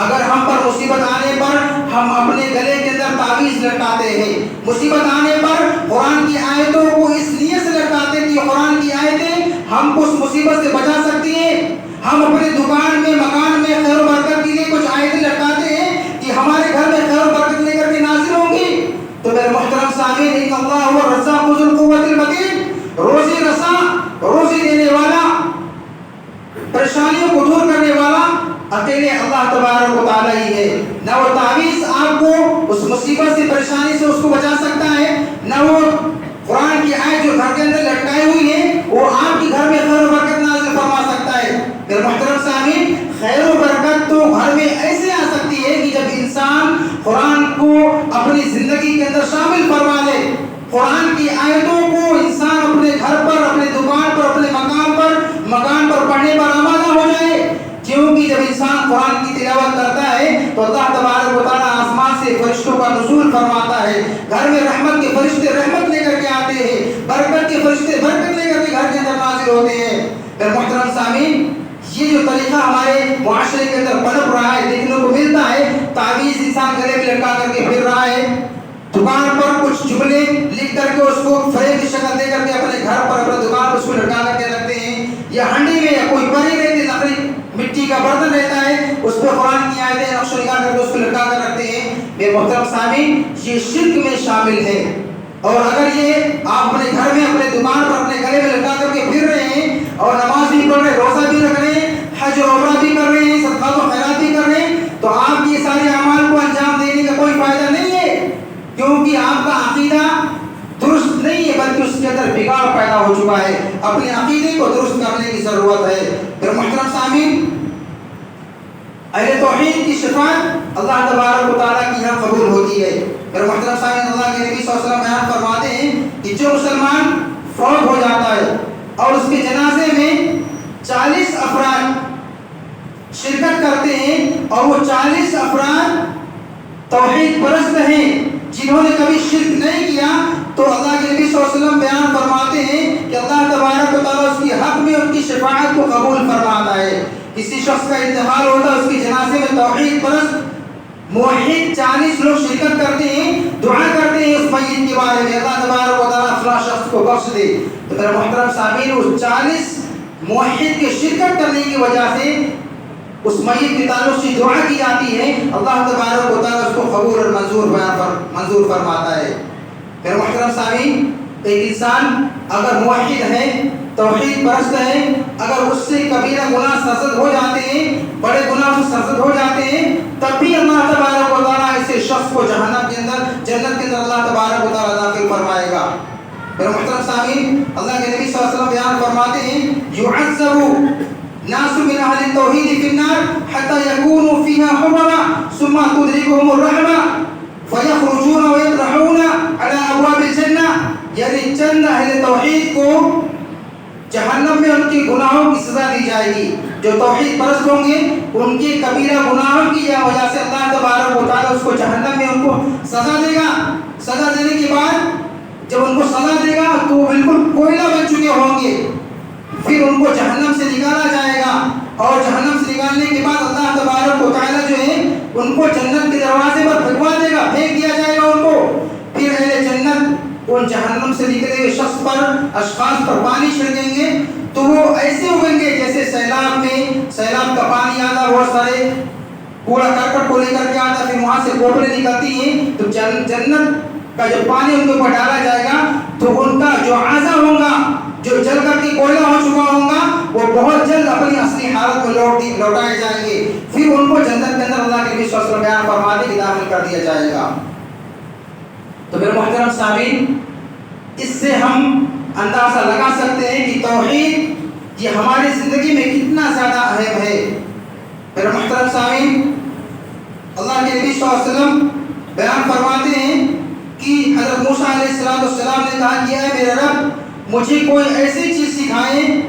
اگر ہم پر مصیبت آنے پر ہم اپنے گلے کے اندر تعویذ لٹکاتے ہیں، مصیبت آنے پر قرآن کی آیتوں کو اس لیے سے لٹکاتے ہیں کہ قرآن کی آیتیں ہم کو اس مصیبت سے بچا سکتی ہیں، ہم اپنے دکان میں مکان میں خیر و برکت کے لیے کچھ آیتیں لٹکاتے ہیں کہ ہمارے گھر میں خیر و برکت لے کر کے نازل ہوں گی، تو میرے محترم سامعین، ان اللہ هو الرزاق ذو القوۃ المتین، روزی رساں، روزی دینے والا، پریشانیوں کو دور کرنے والا اکیلے اللہ تبارک و تعالیٰ ہی ہے۔ نہ وہ تعویذ آپ کو اس مصیبت سے پریشانی سے اس کو بچا سکتا ہے، نہ وہ قرآن کی آیت جو گھر کے اندر لٹکائی ہوئی ہے وہ آپ کے گھر میں خیر و برکت نازل فرما سکتا ہے۔ میرے محترم سامعین، خیر و برکت تو گھر میں ایسے آ سکتی ہے کہ جب انسان قرآن کو اپنی زندگی کے اندر شامل فرما لے، قرآن کی آیتوں کو انسان اپنے گھر پر، اپنے دکان پر، اپنے مکان پر پڑھنے پر آمادہ ہو جائے، کیونکہ جب انسان قرآن کی تلاوت کرتا ہے تو اللہ تبارک و تعالیٰ آسمان سے فرشتوں کا نزول فرماتا ہے، گھر میں رحمت کے فرشتے رحمت لے کر کے آتے ہیں، برکت کے فرشتے برکت لے کر کے گھر کے اندر نازل ہوتے ہیں۔ میرے محترم سامعین، یہ جو طریقہ ہمارے معاشرے کے اندر پنپ رہا ہے، دیکھنے کو ملتا ہے، تعویذ انسان گلے میں لٹکا کر کے پھر رہا ہے، دکان پر کچھ جملے لکھ کر کے اس کو فریب کی شکل دے کر کے اپنے گھر پر، اپنے دکان پر اس کو لٹکا کر کے رکھتے ہیں، یا ہنڈی میں یا کوئی بری رہتی لکڑی مٹی کا برتن رہتا ہے اس پہ قرآن کی آیتیں نقش و نگار کر کے اس کو لٹکا کر رکھتے ہیں۔ میرے محترم سامعین، یہ شرک میں شامل ہے، اور اگر یہ آپ اپنے گھر میں، اپنے دکان پر، اپنے گلے میں لٹکا کر کے پھر رہے ہیں اور نماز بھی پڑھ رہے ہیں، روزہ بھی رکھ رہے ہیں، حج اور عمرہ بھی کر رہے ہیں، صدقات و خیرات بھی کر رہے ہیں، تو آپ یہ سارے اعمال کو انجام دینے کا کوئی فائدہ نہیں ہے، کیونکہ آپ کا عقیدہ درست نہیں ہے، بلکہ اس کے اندر بگاڑ پیدا ہو چکا ہے۔ اپنے عقیدے کو درست کرنے کی ضرورت ہے۔ میرے محترم سامعین، اہل توحید کی شفاعت اللہ تبارک و تعالیٰ کی یہاں قبول ہوتی ہے۔ میرے محترم سامعین، اللہ کے نبی صلی اللہ علیہ وسلم بیان فرماتے ہیں کہ جو مسلمان فوت ہو جاتا ہے اور اس کے جنازے میں 40 افراد شرکت کرتے ہیں اور وہ 40 افراد توحید پرست ہیں، جنہوں نے کبھی شرک نہیں کیا، تو اللہ کے نبی صلی اللہ علیہ وسلم بیان فرماتے ہیں کہ اللہ تبارک و تعالیٰ اس کی حق میں ان کی شفاعت کو قبول فرماتا ہے۔ کسی شخص کا انتقال ہوتا ہے، اس کے جنازے میں توحید پرست موحد 40 لوگ شرکت کرتے ہیں، دعا کرتے ہیں اس میت کے بارے میں، اللہ تبارک و تعالیٰ فلاں شخص کو بخش دے۔ تو میرے محترم سامعین، اس 40 موحد کے شرکت کرنے کی وجہ سے اس میت کے تعلق سے دعا کی جاتی ہے، اللہ تبارک و تعالیٰ اس کو قبول اور منظور فرماتا ہے۔ میرے محترم سامعین، ایک انسان اگر موحد ہے، توحید پرست ہے، اگر اس سے کبیرہ گناہ سرزد ہو جاتے ہیں، بڑے گناہ سے سرزد ہو جاتے ہیں، تب بھی اللہ تبارک و تعالیٰ ایسے شخص کو جہنم کے اندر، جنت کے اندر اللہ تبارک و تعالیٰ داخل فرمائے گا۔ میرے محترم سامعین، اللہ کے نبی صلی اللہ علیہ وسلم بیان فرماتے ہیں، يعذب ناس من اهل التوحید في النار حتى يكونوا فيها حرما ثم تدركهم الرحمة فيخرجون ويطرحون على ابواب الجنة، یعنی چند اہل توحید کو جہنم میں ان کے گناہوں کی سزا دی جائے گی۔ جو توحید پرست ہوں گے، ان کے کبیرہ گناہوں کی وجہ سے اللہ تبارک و تعالیٰ اس کو جہنم میں ان کو سزا دے گا۔ سزا دینے کے بعد جب ان کو سزا دے گا تو وہ بالکل کوئلہ بن چکے ہوں گے، پھر ان کو جہنم سے نکالا جائے گا، اور جہنم سے نکالنے کے بعد اللہ تبارک و تعالیٰ جو ہے ان کو جنت کے دروازے پر پھینکوا دے گا، پھینک دیا جائے گا ان کو۔ پھر اہل جنت ان جہنم سے نکلے ہوئے شخص پر، اشخاص پر پانی چھڑکیں گے تو وہ ایسے اگیں گے جیسے سیلاب میں، سیلاب کا پانی آتا، بہت سارے کوڑا کرکٹ کو لے کر کے آتا، پھر وہاں سے کوپریں نکلتی ہیں، تو جنت کا جب پانی ان کے اوپر ڈالا جائے گا تو ان کا جو اعضا ہوگا، جو جل کر کے کوئلہ ہو چکا ہوگا، وہ بہت جلد اپنی اصلی حالت میں لوٹائے جائیں گے، پھر ان کو جنت کے اندر اللہ کے نبی صلی اللہ علیہ وسلم بیان فرماتے کہ داخل کر دیا جائے گا۔ تو میرے محترم سامعین، اس سے ہم اندازہ لگا سکتے ہیں کہ توحید یہ ہماری زندگی میں کتنا زیادہ اہم ہے۔ میرے محترم سامعین، اللہ کے نبی صلی اللہ علیہ وسلم بیان فرماتے ہیں کہ حضرت موسیٰ علیہ السلام نے کہا کہ اے میرے رب، مجھے کوئی ایسی چیز سکھائیں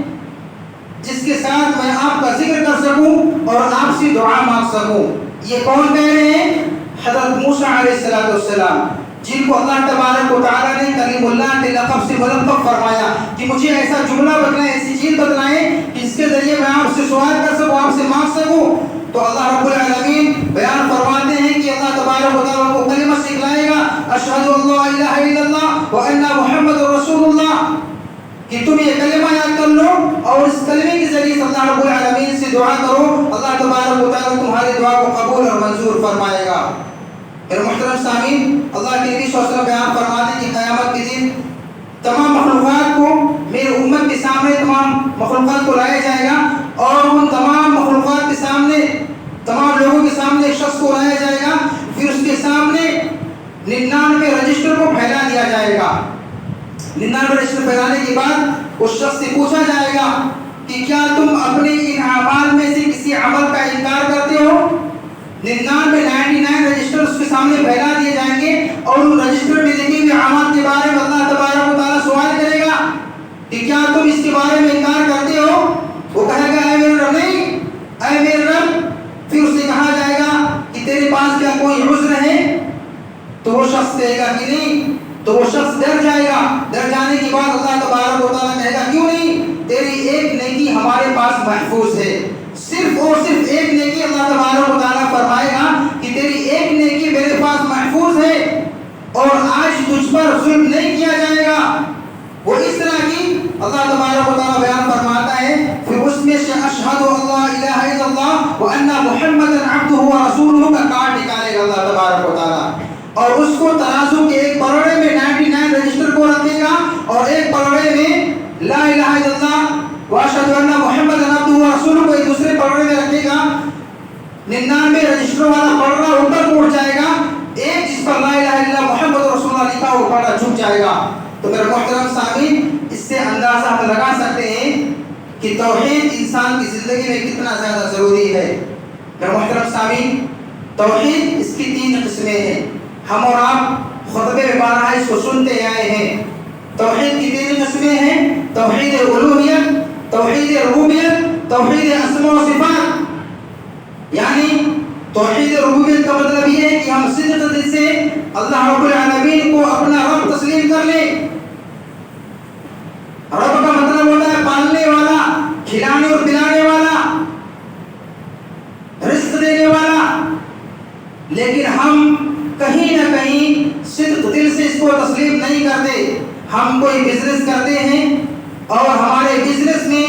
جس کے ساتھ میں آپ کا ذکر کر سکوں اور آپ سے دعا مانگ سکوں۔ یہ کون کہہ رہے ہیں؟ حضرت موسیٰ علیہ السلام، جن کو اللہ تبارک و تعالیٰ نے کلیم اللہ کے لقب سے ملقب فرمایا کہ مجھے ایسا جملہ بتلائیں، ایسی چیز بتلائیں جس کے ذریعے میں آپ سے سوال کر سکوں، آپ سے مانگ سکوں۔ تو دعا کرو، اللہ تبارک و تعالیٰ تمہاری دعا کو قبول اور منظور فرمائے گا۔ میرے محترم سامعین، اللہ کے نبی صلی اللہ علیہ وسلم بیان فرماتے ہیں کہ قیامت کے دن تمام مخلوقات کو میری امت کے سامنے تمام مخلوقات کو لایا جائے گا، اور ان تمام مخلوقات کے سامنے، تمام لوگوں کے سامنے ایک شخص کو لایا جائے گا، پھر اس کے سامنے 99 رجسٹر کو پھیلا دیا جائے گا۔ 99 رجسٹر پھیلانے کے بعد اس شخص سے پوچھا جائے گا کہ کیا تم اپنے ان اعمال میں سے کسی عمل کا انکار کرتے ہو؟ 99 رجسٹر اس کے سامنے پھیلا دیے جائیں گے، اور ان رجسٹر میں لکھے ہوئے اعمال کے بارے میں اللہ تبارک و تعالیٰ سوال کرے گا کہ کیا تم اس کے بارے میں انکار کرتے ہو؟ وہ کہے گا اے میرے رب نہیں، اے میرے رب۔ پھر اس سے کہا جائے گا کہ تیرے پاس کیا کوئی عذر ہے؟ تو وہ شخص کہے گا کہ نہیں، تو وہ شخص ڈر جائے گا۔ ڈر جانے کے بعد اللہ تبارک و تعالیٰ کہے گا کیوں نہیں؟ تیری ایک نیکی ہمارے پاس محفوظ ہے، صرف اور صرف ایک نیکی۔ اللہ تبارک و تعالیٰ فرمائے گا کہ تیری ایک نیکی میرے پاس محفوظ ہے، اور آج تجھ پر ظلم نہیں کیا جائے گا۔ وہ اس طرح کی اللہ تبارک و تعالیٰ بیان فرماتا ہے، پھر اس میں سے اشہد اللہ الہ الا اللہ وان محمد عبدہ ورسولہ کا کارڈ نکالے گا اللہ تبارک و تعالیٰ، اور اس کو ترازو کے ایک پلڑے میں 99 رجسٹر کو رکھے گا، اور ایک پلڑے میں لا الہ الا اللہ واشہد ان محمد عبدہ ورسولہ کو ایک دوسرے پلڑے میں رکھے گا۔ 99 رجسٹر والا پلڑا اوپر اٹھ جائے گا، ایک جس پر لا الہ الا اللہ محمد رسول اللہ لکھا وہ پلڑا جھک جائے گا۔ تو میرے محترم سامعین، اس سے اندازہ ہم لگا سکتے ہیں کہ توحید انسان کی زندگی میں کتنا زیادہ ضروری ہے۔ میرے محترم سامعین، توحید اس کی 3 قسمیں ہیں۔ ہم اور آپ خطبے میں بارہا اس کو سنتے آئے ہیں۔ توحید کی 3 قسمیں ہیں: توحید الوہیت، توحید ربوبیت، توحید اسماء و صفات۔ یعنی توحید ربوبیت کا مطلب یہ ہے کہ ہم صدق دل سے اللہ رب العالمین کو اپنا رب تسلیم کر لیں۔ رب کا مطلب ہوتا ہے پالنے والا، کھلانے اور پلانے والا، رزق دینے والا، لیکن ہم کہیں نہ کہیں صدق دل سے اس کو تسلیم نہیں کرتے۔ ہم کوئی بزنس کرتے ہیں، اور ہمارے بزنس میں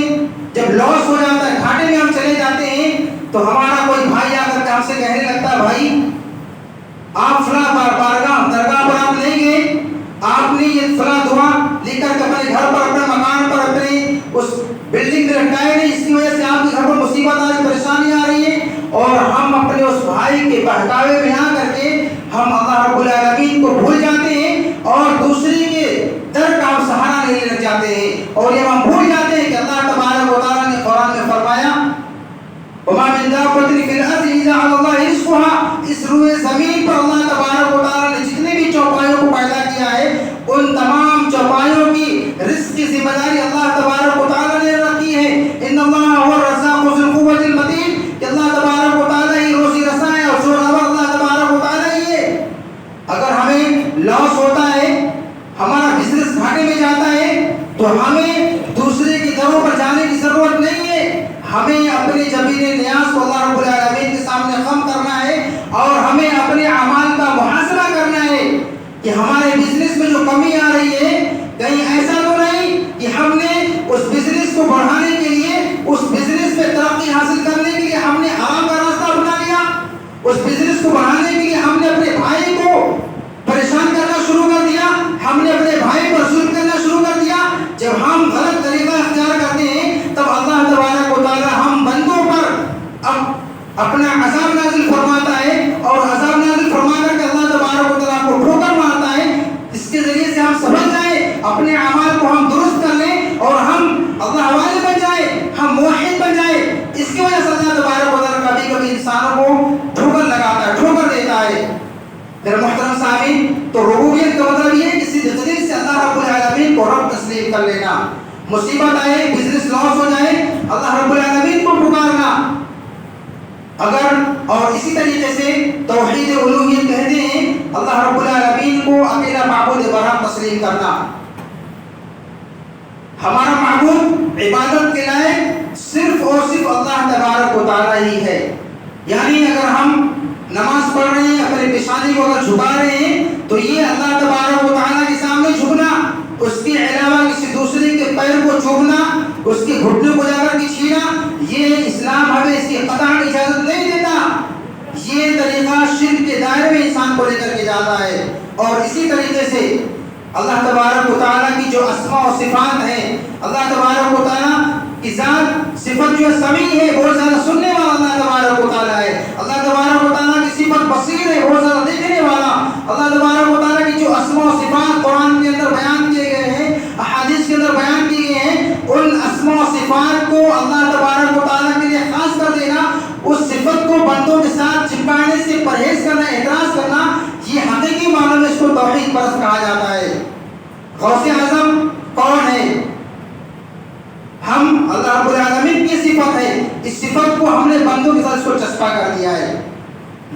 جب لاس ہو جاتا ہے، گھاٹے میں ہم چلے جاتے ہیں، تو ہمارا کوئی بھائی آ کر کے ہم سے کہنے لگتا ہے بھائی آپ فلاں بارگاہ درگاہ پر آپ نہیں گئے، آپ نے یہ فلاں دعا لکھ کر کے اپنے گھر پر، اپنے مکان پر، اپنے اس بلڈنگ میں لٹکائے نہیں، اس کی وجہ سے آپ کے گھر پر مصیبت آ رہی، پریشانی آ رہی ہے۔ اور ہم اپنے اس بھائی کے بہکاوے میں آ کر کے ہم اللہ رب العالمین کو بھول جاتے ہیں، اور دوسری کے در کا ہم سہارا لینے لگ جاتے ہیں، اور یہ ہم بھول جاتے ہیں کہ اللہ تبارک و تعالیٰ نے قرآن میں فرمایا وما من دابۃ فی الارض الا علی اللہ رزقها۔ اس روئے زمین پر اللہ تبارک و تعالیٰ نے جتنے بھی چوپایوں کو پیدا کیا ہے، ان تمام چوپایوں کی رزق کی ذمہ داری اللہ تبارک و تعالیٰ نے رکھی ہے۔ ان اللہ هو الرزاق ذو القوة المتین، کہ اللہ تبارک و تعالیٰ ہی روزی رساں ہے، اور زورآور اللہ تبارک و تعالیٰ ہی ہے۔ اگر ہمیں لاس ہوتا ہے، ہمارا بزنس گھاٹے میں جاتا ہے، تو ہمیں دوسرے کی دروں پر جانے کی ضرورت نہیں ہے۔ ہمیں اپنے جبین نیاز کو اللہ رب العالمین کے سامنے خم کرنا ہے، اور ہمیں اپنے اعمال کا محاسبہ کرنا ہے کہ ہمارے بزنس میں جو کمی آ رہی ہے، کہیں ایسا تو نہیں کہ ہم نے اس بزنس کو بڑھانے کے لیے، اس بزنس میں ترقی حاصل کرنے کے لیے ہم نے حرام کا راستہ اپنا لیا، اس بزنس کو بڑھانے کے لیے ہم نے اپنے بھائی کو پریشان کرنا شروع کر دیا، ہم نے اپنے بھائی پر ظلم کرنا شروع کر دیا۔ جب ہم غلط طریقہ اختیار کرتے ہیں، تب اللہ تبارک و تعالیٰ ہم بندوں پر اپنا عذاب نازل فرماتا ہے، اور عذاب نازل فرما کر کے اللہ تبارک و تعالیٰ کو ٹھوکر مارتا ہے۔ اس کے ذریعے سے ہم سمجھ جائیں، اپنے اعمال کو ہم درست کر لیں، اور ہم اللہ والے بن جائیں، ہم موحد بن جائیں۔ اس کی وجہ سے اللہ تبارک و تعالیٰ کبھی کبھی انسانوں کو ٹھوکر لگاتا ہے، ٹھوکر دیتا ہے۔ میرے محترم سامعین، تو ربوبیت کا مطلب یہ ہے کہ صدق دل سے اللہ رب العالمین کو رب تسلیم کر لینا۔ مصیبت آئے، بزنس لاس ہو جائے، اللہ رب العالمین کو پکارنا۔ اگر اور اسی طریقے سے توحید الوہیت کہتے ہیں اللہ رب العالمین کو اکیلا معبود برحق تسلیم کرنا۔ ہمارا معبود عبادت کے لائق صرف اور صرف اللہ تبارک و تعالیٰ ہی ہے۔ یعنی اگر ہم نماز پڑھ رہے ہیں، اپنے پیشانی کو اگر جھکا رہے ہیں، تو یہ اللہ تبارک و تعالیٰ کے سامنے جھکنا، اس کے علاوہ کسی دوسرے کے پیر کو چومنا، اس کے گھٹنے کو جا کر کے چھینا، یہ اسلام ہمیں اس کی قطعاً اجازت نہیں دیتا۔ یہ طریقہ شرک کے دائرے میں انسان کو لے کر کے جاتا ہے۔ اور اسی طریقے سے اللہ تبارک و تعالیٰ کی جو اسماء و صفات ہیں، اللہ تبارک و تعالیٰ کی ذات صفت جو سمیع ہے، بہت زیادہ سننے والا اللہ تبارک و تعالیٰ ہے۔ اللہ تبارک و تعالیٰ کی صفت بصیر ہے، بہت زیادہ دیکھنے والا۔ اللہ تبارک و تعالیٰ کی جو اسماء و صفات قرآن کے اندر بیان کیے گئے ہیں، احادیث کے اندر بیان کیے گئے ہیں، ان اسماء و صفات کو اللہ تبارک و تعالیٰ کے لیے خاص کر دینا، اس صفت کو بندوں کے ساتھ چپکانے سے پرہیز کرنا، اعتراض کرنا، یہ حقیقی معنوں میں اس کو توحید پرست کہا جاتا ہے۔ غوث اعظم کون ہے؟ ہم اللہ رب العالمین کی صفت ہے، اس صفت کو ہم نے بندوں کے ساتھ اس کو چسپا کر دیا ہے۔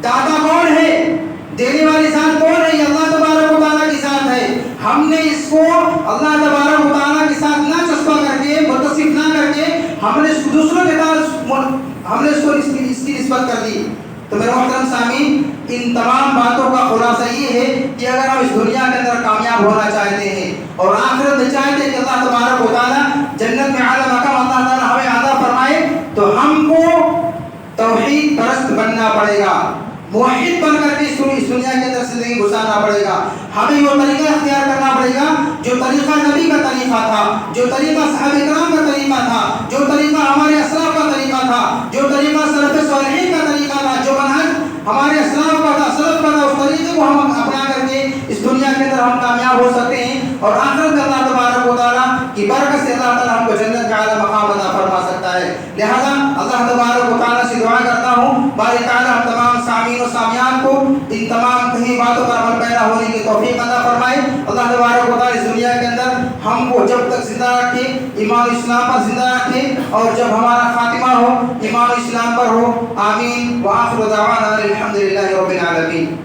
داتا کون ہے؟ دینے والی ذات کون ہے؟ یہ اللہ تبارک و تعالیٰ کی ذات ہے۔ ہم نے اس کو اللہ تبارک و تعالیٰ کے ساتھ نہ چسپا کر کے، متصف نہ کر کے، ہم نے اس کو دوسروں کے ساتھ ہم نے اس کی نسبت کر دی۔ تو میرے محترم سامعین، ان تمام باتوں کا خلاصہ یہ ہے کہ اگر ہم اس دنیا کے اندر کامیاب ہونا چاہتے ہیں اور آخرت میں چاہتے ہیں کہ اللہ تبارک و تعالیٰ جنت میں اعلیٰ مقام اللہ تعالیٰ ہمیں عطا فرمائے، تو ہم کو توحید پرست بننا پڑے گا، موحد بن کر کے اس دنیا کے اندر زندگی گزارنا پڑے گا۔ ہمیں وہ طریقہ اختیار کرنا پڑے گا جو طریقہ نبی کا طریقہ تھا، جو طریقہ صحابہ کرام کا طریقہ تھا، جو طریقہ ہمارے اسلاف کا طریقہ تھا، جو طریقہ سلف صالحین کا طریقہ تھا، جو منہج ہمارے اسلاف کا تھا، سلف کا تھا، اس طریقے کو ہم اپنا کر کے اس دنیا کے اندر ہم کامیاب ہو سکتے ہیں، اور آخرت میں اللہ تبارک و تعالیٰ کی برکت سے اللہ تعالیٰ ہم کو جنت کا اعلیٰ مقام عطا فرما سکتا ہے۔ لہذا اللہ تبارک و تعالیٰ سے دعا کرتا ہوں باری تعالیٰ ہم تمام سامعین و سامعات کو ان تمام کہیں باتوں پر عمل پیرا ہونے کی توفیق عطا فرمائے۔ اللہ تبارک و تعالیٰ اس دنیا کے اندر ہم کو جب تک زندہ رکھے، ایمان اسلام پر زندہ رکھے، اور جب ہمارا خاتمہ ہو ایمان اسلام پر ہو۔ آمین۔ وآخر دعوانا الحمدللہ رب العالمین۔